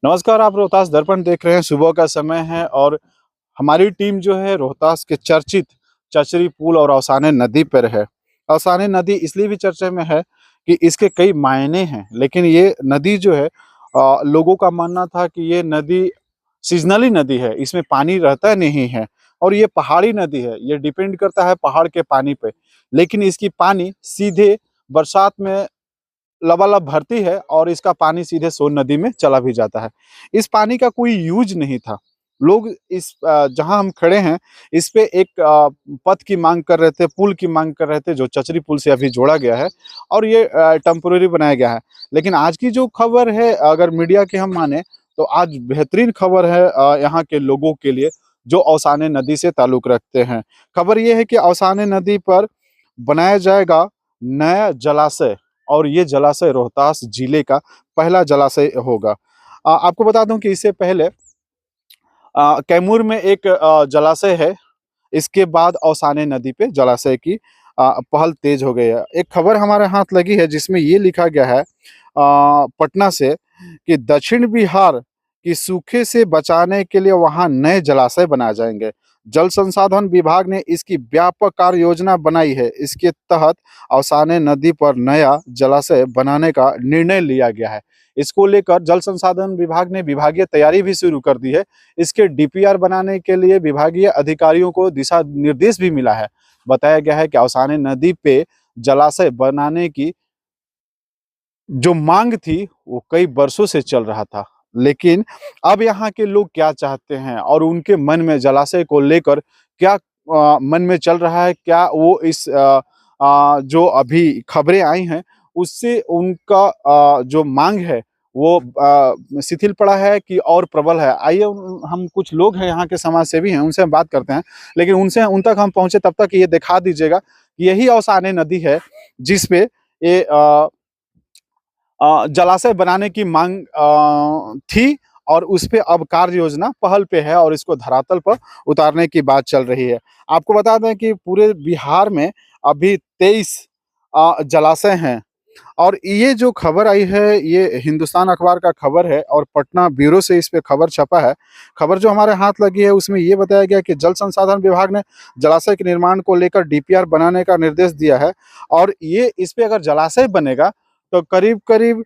नमस्कार, आप रोहतास दर्पण देख रहे हैं। सुबह का समय है और हमारी टीम जो है रोहतास के चर्चित चचरी पुल और अवसाने नदी पर है। अवसाने नदी इसलिए भी चर्चा में है कि इसके कई मायने हैं, लेकिन ये नदी जो है लोगों का मानना था कि ये नदी सीजनली नदी है, इसमें पानी रहता नहीं है और ये पहाड़ी नदी है, ये डिपेंड करता है पहाड़ के पानी पे। लेकिन इसकी पानी सीधे बरसात में लबालब भरती है और इसका पानी सीधे सोन नदी में चला भी जाता है। इस पानी का कोई यूज नहीं था। लोग इस जहाँ हम खड़े हैं, इस पे एक पथ की मांग कर रहे थे, पुल की मांग कर रहे थे, जो चचरी पुल से अभी जोड़ा गया है और ये टेम्पोरेरी बनाया गया है। लेकिन आज की जो खबर है, अगर मीडिया की हम माने, तो आज बेहतरीन खबर है यहाँ के लोगों के लिए जो अवसाने नदी से ताल्लुक रखते हैं। खबर ये है कि अवसाने नदी पर बनाया जाएगा नया जलाशय और ये जलाशय रोहतास जिले का पहला जलाशय होगा। आपको बता दूं कि इससे पहले कैमूर में एक जलाशय है। इसके बाद अवसाने नदी पे जलाशय की पहल तेज हो गई है। एक खबर हमारे हाथ लगी है जिसमें ये लिखा गया है पटना से कि दक्षिण बिहार की सूखे से बचाने के लिए वहां नए जलाशय बनाए जाएंगे। जल संसाधन विभाग ने इसकी व्यापक कार्य योजना बनाई है। इसके तहत अवसाने नदी पर नया जलाशय बनाने का निर्णय लिया गया है। इसको लेकर जल संसाधन विभाग ने विभागीय तैयारी भी शुरू कर दी है। इसके डीपीआर बनाने के लिए विभागीय अधिकारियों को दिशा निर्देश भी मिला है। बताया गया है कि अवसाने नदी पे जलाशय बनाने की जो मांग थी वो कई वर्षों से चल रहा था, लेकिन अब यहाँ के लोग क्या चाहते हैं और उनके मन में जलाशय को लेकर क्या मन में चल रहा है, क्या वो इस जो अभी खबरें आई हैं उससे उनका जो मांग है वो शिथिल पड़ा है कि और प्रबल है। आइए हम कुछ लोग हैं यहाँ के समाज सेवी हैं, उनसे हम बात करते हैं, लेकिन उनसे उन तक हम पहुंचे तब तक ये दिखा दीजिएगा कि यही अवसाने नदी है जिस पे ये जलाशय बनाने की मांग थी और उस पे अब कार्य योजना पहल पे है और इसको धरातल पर उतारने की बात चल रही है। आपको बता दें कि पूरे बिहार में अभी 23 जलाशय हैं और ये जो खबर आई है ये हिंदुस्तान अखबार का खबर है और पटना ब्यूरो से इस पे खबर छपा है। खबर जो हमारे हाथ लगी है उसमें ये बताया गया कि जल संसाधन विभाग ने जलाशय के निर्माण को लेकर डीपीआर बनाने का निर्देश दिया है और ये इस पे अगर जलाशय बनेगा तो करीब करीब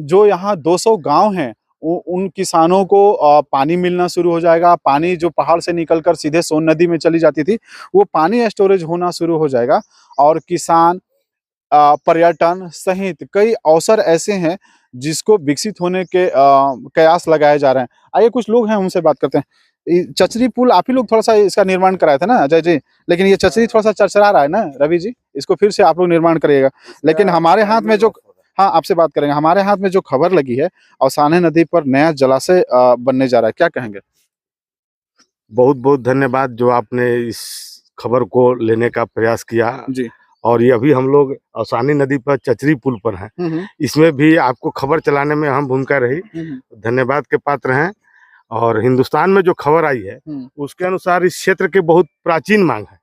जो यहाँ 200 गांव हैं उन किसानों को पानी मिलना शुरू हो जाएगा। पानी जो पहाड़ से निकलकर सीधे सोन नदी में चली जाती थी वो पानी स्टोरेज होना शुरू हो जाएगा और किसान पर्यटन सहित कई अवसर ऐसे हैं जिसको विकसित होने के कयास लगाए जा रहे हैं। आइए कुछ लोग हैं उनसे बात करते हैं। चचरी पुल आप ही लोग थोड़ा सा इसका निर्माण कराए थे ना अजय जी, लेकिन ये चचरी थोड़ा सा चरचरा रहा है ना रवि जी, इसको फिर से आप लोग निर्माण करिएगा। लेकिन हमारे हाथ में जो, हाँ आपसे बात करेंगे, हमारे हाथ में जो खबर लगी है अवसाने नदी पर नया जलाशय बनने जा रहा है, क्या कहेंगे? बहुत बहुत धन्यवाद जो आपने इस खबर को लेने का प्रयास किया जी। और ये अभी हम लोग अवसानी नदी पर चचरी पुल पर हैं। इसमें भी आपको खबर चलाने में अहम भूमिका रही, धन्यवाद के पात्र हैं। और हिंदुस्तान में जो खबर आई है उसके अनुसार इस क्षेत्र के बहुत प्राचीन मांग है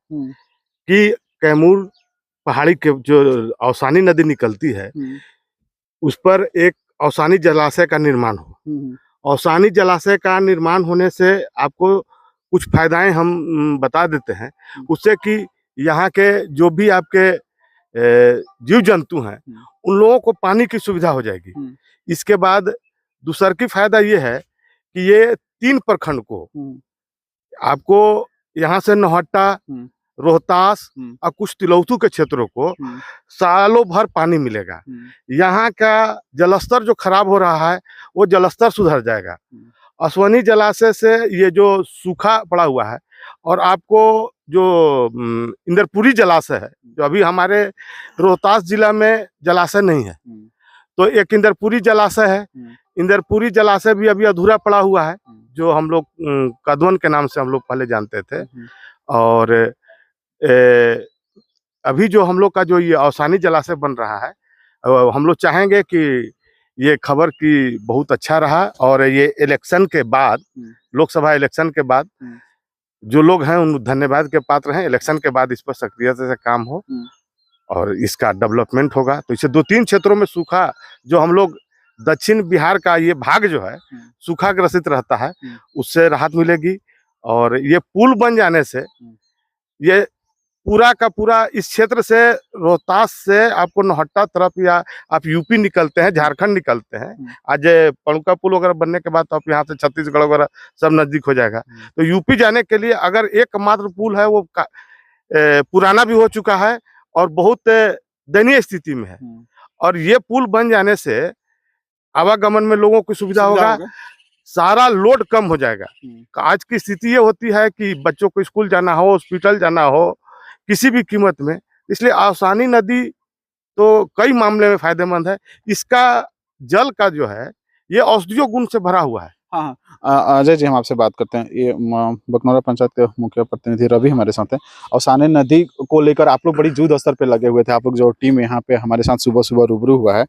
कि कैमूर पहाड़ी के जो अवसानी नदी निकलती है उस पर एक अवसानी जलाशय का निर्माण हो। अवसानी जलाशय का निर्माण होने से आपको कुछ फायदाएं हम बता देते हैं उससे कि यहाँ के जो भी आपके जीव जंतु हैं उन लोगों को पानी की सुविधा हो जाएगी। इसके बाद दूसरा की फायदा ये है कि ये 3 प्रखंड को आपको यहाँ से नौहट्टा, रोहतास और कुछ तिलौथू के क्षेत्रों को सालों भर पानी मिलेगा। यहाँ का जलस्तर जो खराब हो रहा है वो जलस्तर सुधर जाएगा। अश्वनी जलाशय से ये जो सूखा पड़ा हुआ है और आपको जो इंदरपुरी जलाशय है जो अभी हमारे रोहतास जिला में जलाशय नहीं है, तो एक इंदरपुरी जलाशय है। इंदरपुरी जलाशय भी अभी अधूरा पड़ा हुआ है जो हम लोग कदवन के नाम से हम लोग पहले जानते थे। और अभी जो हम लोग का जो ये अवसानी जलाशय बन रहा है हम लोग चाहेंगे कि ये खबर की बहुत अच्छा रहा और ये इलेक्शन के बाद, लोकसभा इलेक्शन के बाद जो लोग हैं उन धन्यवाद के पात्र हैं। इलेक्शन के बाद इस पर सक्रियता से काम हो और इसका डेवलपमेंट होगा तो इससे 2-3 क्षेत्रों में सूखा जो हम लोग दक्षिण बिहार का ये भाग जो है सूखा ग्रसित रहता है, उससे राहत मिलेगी। और ये पुल बन जाने से ये पूरा का पूरा इस क्षेत्र से, रोहतास से आपको नौहट्टा तरफ, या आप यूपी निकलते हैं, झारखंड निकलते हैं, आज पणुका पुल वगैरह बनने के बाद तो आप यहाँ से छत्तीसगढ़ वगैरह सब नजदीक हो जाएगा। तो यूपी जाने के लिए अगर एकमात्र पुल है वो पुराना भी हो चुका है और बहुत दयनीय स्थिति में है, और ये पुल बन जाने से आवागमन में लोगों को सुविधा होगा, सारा लोड कम हो जाएगा। आज की स्थिति ये होती है कि बच्चों को स्कूल जाना हो, हॉस्पिटल जाना हो, किसी भी कीमत में, इसलिए आसानी नदी तो कई मामले में फायदेमंद है। इसका जल का जो है ये औषधीय गुण से भरा हुआ है। हाँ, अजय जी, हम आपसे बात करते हैं। ये बकनौरा पंचायत के मुख्य प्रतिनिधि रवि हमारे साथ हैं। औसाने नदी को लेकर आप लोग बड़ी जुद स्तर पे लगे हुए थे। आप लोग जो टीम यहाँ पे हमारे साथ सुबह सुबह रूबरू हुआ है,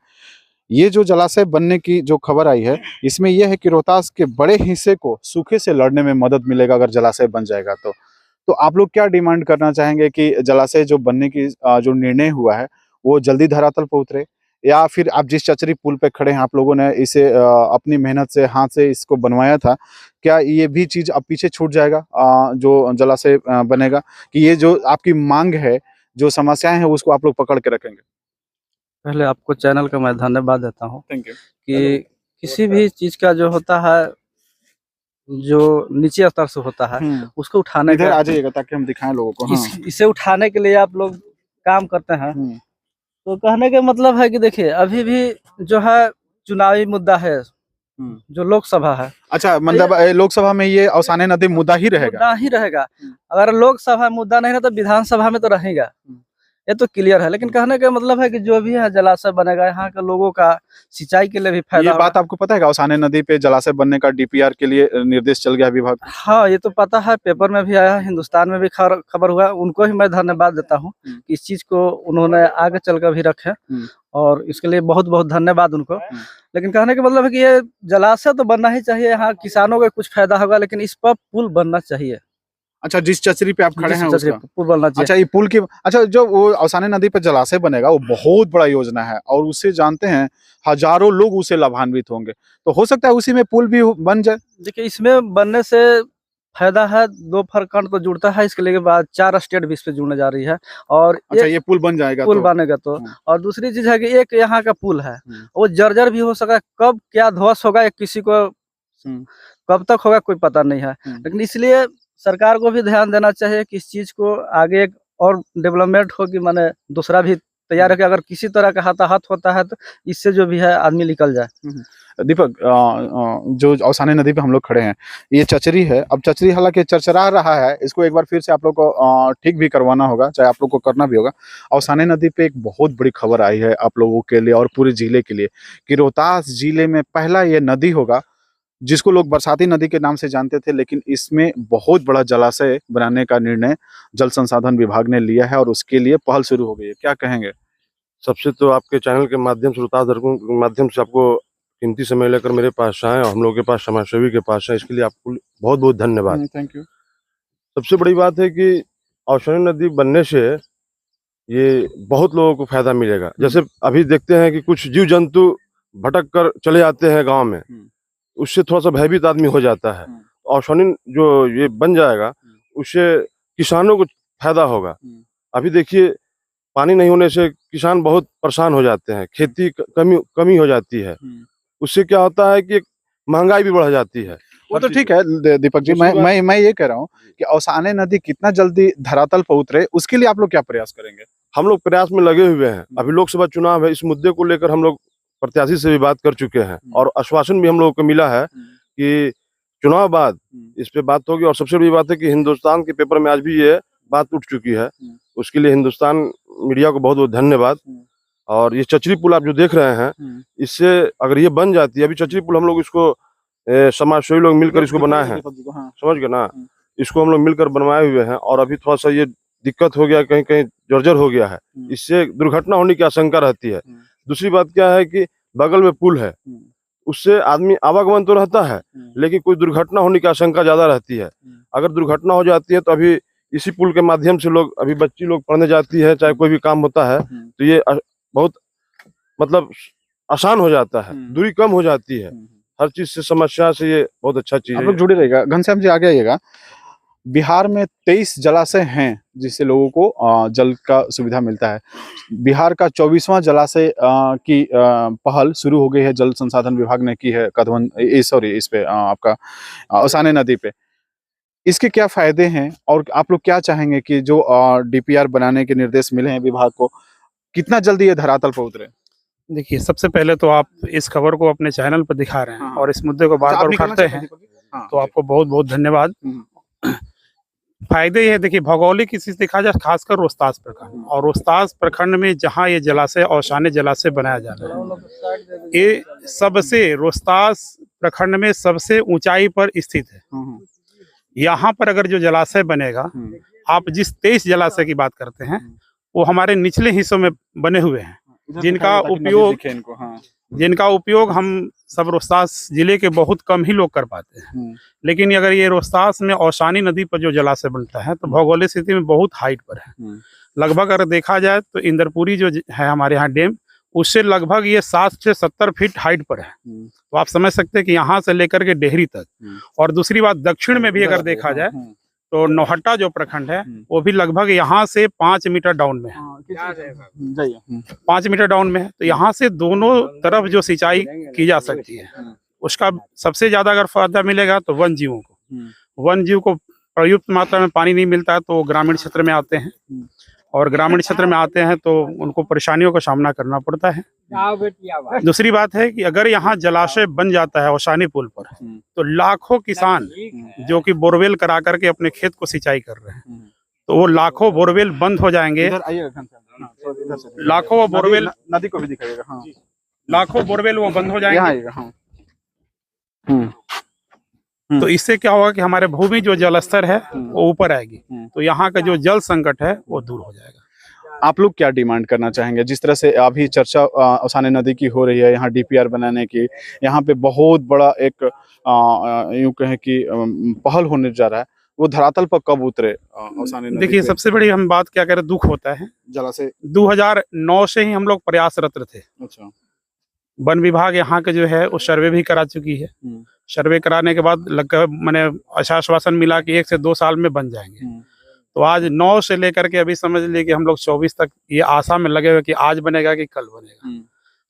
ये जो जलाशय बनने की जो खबर आई है, इसमें यह है कि रोहतास के बड़े हिस्से को सूखे से लड़ने में मदद मिलेगा अगर जलाशय बन जाएगा तो आप लोग क्या डिमांड करना चाहेंगे कि जलाशय जो बनने की जो निर्णय हुआ है वो जल्दी धरातल पर उतरे, या फिर आप जिस चचरी पुल पे खड़े हैं, आप लोगों ने इसे अपनी मेहनत से हाथ से इसको बनवाया था, क्या ये भी चीज अब पीछे छूट जाएगा जो जलाशय बनेगा, कि ये जो आपकी मांग है, जो समस्याएं हैं, उसको आप लोग पकड़ के रखेंगे? पहले आपको चैनल का मैं धन्यवाद देता हूँ थैंक यू। कि किसी भी चीज का जो होता है, जो नीचे स्तर से होता है, उसको उठाने इधर का, आ जाइएगा ताकि हम दिखाएं लोगों को। हाँ। इसे उठाने के लिए आप लोग काम करते हैं। तो कहने का मतलब है कि देखिए, अभी भी जो है चुनावी मुद्दा है, जो लोकसभा है। अच्छा, मतलब लोकसभा में ये औसाने नदी मुद्दा ही रहेगा? मुद्दा ही रहेगा। अगर लोकसभा मुद्दा नहीं रहा तो विधानसभा में तो रहेगा, ये तो क्लियर है। लेकिन कहने का मतलब है कि जो भी है जलाशय बनेगा, यहाँ के लोगों का सिंचाई के लिए भी फायदा। ये बात आपको पता है कि औसाने नदी पे जलाशय बनने का डीपीआर के लिए निर्देश चल गया विभाग? हाँ, ये तो पता है, पेपर में भी आया, हिंदुस्तान में भी खबर हुआ। उनको ही मैं धन्यवाद देता हूँ कि इस चीज को उन्होंने आगे चलकर भी रखे, और इसके लिए बहुत बहुत धन्यवाद उनको। लेकिन कहने का मतलब है कि ये जलाशय तो बनना ही चाहिए, यहाँ किसानों को कुछ फायदा होगा, लेकिन इस पर पुल बनना चाहिए। अच्छा, जिस चचरी पे आप खड़े हैं उसका पुल बनना चाहिए। अच्छा, ये पुल की, अच्छा, जो वो औसाने नदी पे जलाशय बनेगा वो बहुत बड़ा योजना है, और उससे जानते हैं हजारों लोग उसे लाभान्वित होंगे, तो हो सकता है उसी में पुल भी बन जाए। देखिए, इसमें बनने से फायदा है, 2 प्रखंड तो जुड़ता है, इसके लिए बाद 4 स्टेट भी इस पे जुड़ने जा रही है। और अच्छा, ये पुल बन जाएगा, पुल बनेगा तो। और दूसरी चीज है कि एक यहाँ का पुल है, वो जर्जर भी हो सका, कब क्या ध्वस्त होगा किसी को कब तक होगा कोई पता नहीं है। लेकिन इसलिए सरकार को भी ध्यान देना चाहिए कि इस चीज को आगे और डेवलपमेंट होगी, माने दूसरा भी तैयार है कि अगर किसी तरह का हताहत होता है तो इससे जो भी है आदमी निकल जाए। दीपक, जो औसाने नदी पे हम लोग खड़े हैं, ये चचरी है। अब चचरी हालांकि चरचरा रहा है, इसको एक बार फिर से आप लोग को ठीक भी करवाना होगा, चाहे आप लोग को करना भी होगा। औसाने नदी पे एक बहुत बड़ी खबर आई है आप लोगों के लिए और पूरे जिले के लिए, कि रोहतास जिले में पहला ये नदी होगा जिसको लोग बरसाती नदी के नाम से जानते थे, लेकिन इसमें बहुत बड़ा जलाशय बनाने का निर्णय जल संसाधन विभाग ने लिया है और उसके लिए पहल शुरू हो गई है। क्या कहेंगे? सबसे तो आपके चैनल के माध्यम से, रोहतास दर्पण के माध्यम से आपको कीमती समय लेकर मेरे पास आए और हम लोग के पास समाजसेवी के पास है, इसके लिए आपको बहुत बहुत धन्यवाद। Thank you. सबसे बड़ी बात है कि औसाने नदी बनने से ये बहुत लोगों को फायदा मिलेगा। जैसे अभी देखते हैं कि कुछ जीव जंतु भटक कर चले जाते हैं गांव में, उससे थोड़ा सा भयभीत आदमी हो जाता है। औसाने जो ये बन जाएगा उससे किसानों को फायदा होगा। अभी देखिए, पानी नहीं होने से किसान बहुत परेशान हो जाते हैं, खेती कमी हो जाती है। उससे क्या होता है कि महंगाई भी बढ़ जाती है। वो तो ठीक है दीपक जी, मैं ये कह रहा हूँ कि औसाने नदी कितना जल्दी धरातल पर उतरे, उसके लिए आप लोग क्या प्रयास करेंगे? हम लोग प्रयास में लगे हुए हैं। अभी लोकसभा चुनाव है, इस मुद्दे को लेकर हम लोग प्रत्याशी से भी बात कर चुके हैं और आश्वासन भी हम लोगों को मिला है कि चुनाव बाद इस पे बात होगी। और सबसे बड़ी बात है कि हिंदुस्तान के पेपर में आज भी ये बात उठ चुकी है, उसके लिए हिंदुस्तान मीडिया को बहुत बहुत धन्यवाद। और ये चचरी पुल आप जो देख रहे हैं, इससे अगर ये बन जाती है, अभी चचरी पुल हम लोग इसको समाजसेवी लोग मिलकर इसको बनाए हैं, समझ गए ना, इसको हम लोग मिलकर बनवाए हुए हैं। और अभी थोड़ा सा ये दिक्कत हो गया, कहीं कहीं जर्जर हो गया है, इससे दुर्घटना होने की आशंका रहती है। दूसरी बात क्या है कि बगल में पुल है, उससे आदमी आवागमन तो रहता है, लेकिन कोई दुर्घटना होने की आशंका ज्यादा रहती है। अगर दुर्घटना हो जाती है तो अभी इसी पुल के माध्यम से लोग, अभी बच्ची लोग पढ़ने जाती है, चाहे कोई भी काम होता है, तो ये बहुत मतलब आसान हो जाता है, हम्म। दूरी कम हो जाती है, हर चीज से समस्या से ये बहुत अच्छा चीज आप है। लोग जुड़े रहिएगा। घनश्याम जी आगे आइएगा। बिहार में 23 जलाशय हैं जिससे लोगों को जल का सुविधा मिलता है। बिहार का 24वां जलाशय की पहल शुरू हो गई है, जल संसाधन विभाग ने की है कधवन इस पे आपका औसाने नदी पे। इसके क्या फायदे हैं और आप लोग क्या चाहेंगे कि जो डीपीआर बनाने के निर्देश मिले हैं विभाग को, कितना जल्दी ये धरातल पर उतरे? देखिए, सबसे पहले तो आप इस खबर को अपने चैनल पर दिखा रहे हैं हाँ। और इस मुद्दे को बार-बार उठाते हैं, तो आपको बहुत-बहुत धन्यवाद। फायदे ये है, देखिए भौगोलिक स्थिति देखा जाए खासकर रोहतास प्रखंड, और रोहतास प्रखंड में जहाँ ये जलाशय औसाने जलाशय बनाया जा रहा है, ये सबसे रोहतास प्रखंड में सबसे ऊंचाई पर स्थित है। यहाँ पर अगर जो जलाशय बनेगा, आप जिस 23 जलाशय की बात करते हैं, वो हमारे निचले हिस्सों में बने हुए हैं, जिनका उपयोग हम सब रोहतास जिले के बहुत कम ही लोग कर पाते हैं। लेकिन अगर ये रोहतास में औसानी नदी पर जो जलाशय बनता है, तो भौगोलिक स्थिति में बहुत हाइट पर है। लगभग अगर देखा जाए तो इंदरपुरी जो है हमारे यहाँ डैम, उससे लगभग ये 60 से 70 फीट हाइट पर है। तो आप समझ सकते हैं कि यहाँ से लेकर के डेहरी तक। और दूसरी बात, दक्षिण में भी अगर देखा जाए तो नौहट्टा जो प्रखंड है, वो भी लगभग यहाँ से 5 मीटर डाउन में है। 5 मीटर डाउन में है, तो यहाँ से दोनों तरफ जो सिंचाई की जा सकती है, उसका सबसे ज्यादा अगर फायदा मिलेगा तो वन जीवों को। वन जीव को प्रयुक्त मात्रा में पानी नहीं मिलता है, तो वो ग्रामीण क्षेत्र में आते हैं, और ग्रामीण क्षेत्र में आते हैं तो उनको परेशानियों का सामना करना पड़ता है। दूसरी बात है कि अगर यहाँ जलाशय बन जाता है औसानी पुल पर, तो लाखों किसान जो कि बोरवेल करा करके अपने खेत को सिंचाई कर रहे हैं, तो वो लाखों बोरवेल बंद हो जाएंगे। लाखों बोरवेल, नदी को भी दिखाइएगा। लाखों बोरवेल वो बंद हो जाएंगे। तो इससे क्या होगा कि हमारे भूमि जो जलस्तर है वो ऊपर आएगी, तो यहाँ का जो जल संकट है वो दूर हो जाएगा। आप लोग क्या डिमांड करना चाहेंगे? जिस तरह से अभी चर्चा औसाने नदी की हो रही है, यहाँ डीपीआर बनाने की, यहाँ पे बहुत बड़ा एक यूं कहें कि पहल होने जा रहा है, वो धरातल पर कब उतरे औसाने नदी? देखिए, सबसे बड़ी हम बात क्या करें, दुख होता है, जलाशय 2009 से ही हम लोग प्रयासरत थे। अच्छा। वन विभाग यहाँ के जो है वो सर्वे भी करा चुकी है। सर्वे कराने के बाद मैंने आश्वासन मिला कि 1 से 2 साल में बन जाएंगे। तो आज 9 से लेकर के अभी समझ लीजिए कि हम लोग 24 तक ये आशा में लगे हुए कि आज बनेगा कि कल बनेगा।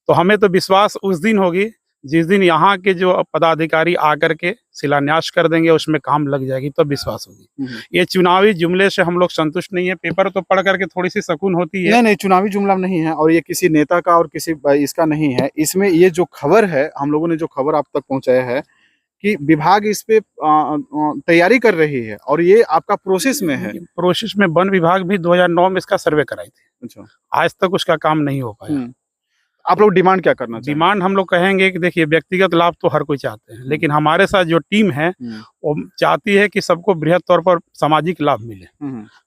तो हमें तो विश्वास उस दिन होगी जिस दिन यहाँ के जो पदाधिकारी आकर के शिलान्यास कर देंगे, उसमें काम लग जाएगी, तो विश्वास होगी। ये चुनावी जुमले से हम लोग संतुष्ट नहीं है। पेपर तो पढ़ करके थोड़ी सी सुकून होती है। नहीं, चुनावी जुमला नहीं है, और ये किसी नेता का और किसी इसका नहीं है। इसमें ये जो खबर है, हम लोगों ने जो खबर आप तक पहुंचाया है कि विभाग इस पे तैयारी कर रही है, और ये आपका प्रोसेस में है। प्रोसेस में वन विभाग भी 2009 में इसका सर्वे कराई थी। अच्छा। आज तक उसका काम नहीं हो पाया। आप लोग डिमांड क्या करना चाहिए? डिमांड हम लोग कहेंगे कि देखिए, व्यक्तिगत लाभ तो हर कोई चाहते हैं, लेकिन हमारे साथ जो टीम है वो चाहती है कि सबको बृहद तौर पर सामाजिक लाभ मिले।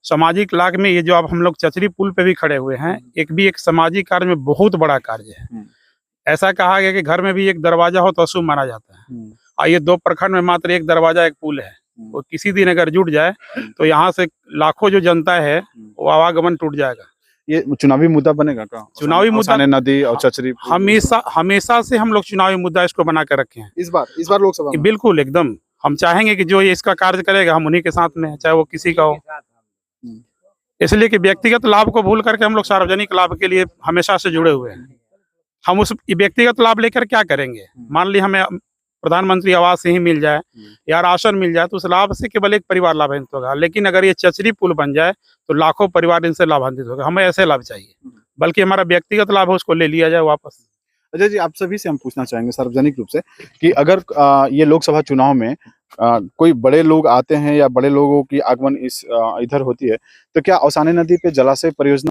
सामाजिक लाभ में ये जो आप हम लोग चचरी पुल पे भी खड़े हुए हैं, एक सामाजिक कार्य में बहुत बड़ा कार्य है। ऐसा कहा गया कि घर में भी एक दरवाजा हो तो अशुभ माना जाता है, और ये 2 प्रखंड में मात्र एक दरवाजा एक पुल है। वो किसी दिन अगर जुट जाए तो यहाँ से लाखों जो जनता है वो आवागमन टूट जाएगा। ये चुनावी मुद्दा बनेगा का? चुनावी मुद्दा, औसाने नदी और चचरी हमेशा से हम लोग चुनावी मुद्दा इसको बना कर रखे हैं। इस बार लोकसभा में बिल्कुल एकदम हम चाहेंगे कि जो ये इसका कार्य करेगा, हम उन्हीं के साथ में है, चाहे वो किसी का हो। इसलिए कि व्यक्तिगत लाभ को भूल करके हम लोग सार्वजनिक लाभ के लिए हमेशा से जुड़े हुए हैं। हम उस व्यक्तिगत लाभ लेकर क्या करेंगे? मान ली हमें प्रधानमंत्री आवास ही मिल जाए या राशन मिल जाए, तो उस लाभ से केवल एक परिवार लाभान्वित होगा। लेकिन अगर ये चचरी पुल बन जाए तो लाखों परिवार इनसे लाभान्वित होगा। हमें ऐसे लाभ चाहिए, बल्कि हमारा व्यक्तिगत लाभ है उसको ले लिया जाए वापस। अजय जी, आप सभी से हम पूछना चाहेंगे सार्वजनिक रूप से कि अगर ये लोकसभा चुनाव में कोई बड़े लोग आते हैं या बड़े लोगों की आगमन इधर होती है, तो क्या औसाने नदी पे जलाशय परियोजना